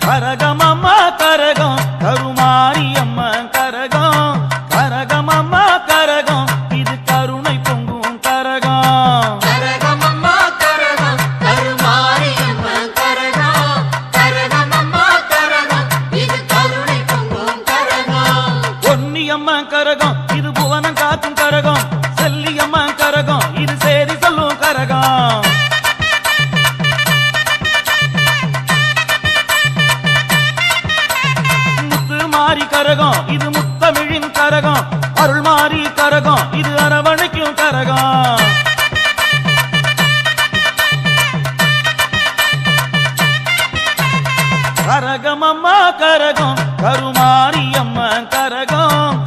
கரகமம்மா கரகம் கருமாரியம்மா கரகம் கரகமம்மா கரகம் இது கருணை பொங்கும் கரகம் கரகமம்மா கரகம் கருமாரியம்மா கரகம் கரகமம்மா கரகம் இது கருணை பொங்கும் கரகம் பொன்னியம்மா கரகம் இது புவனம் காக்கும் கரகம் செல்லியம்மா கரகம் இது சேதி சொல்லும் கரகம் மாரி கரகம் இது முத்தமிழின் கரகம் அருள் மாறி கரகம் இது அரவணைக்கும் கரகம் கரகமம்மா கரகம் கருமாரியம்மா கரகம்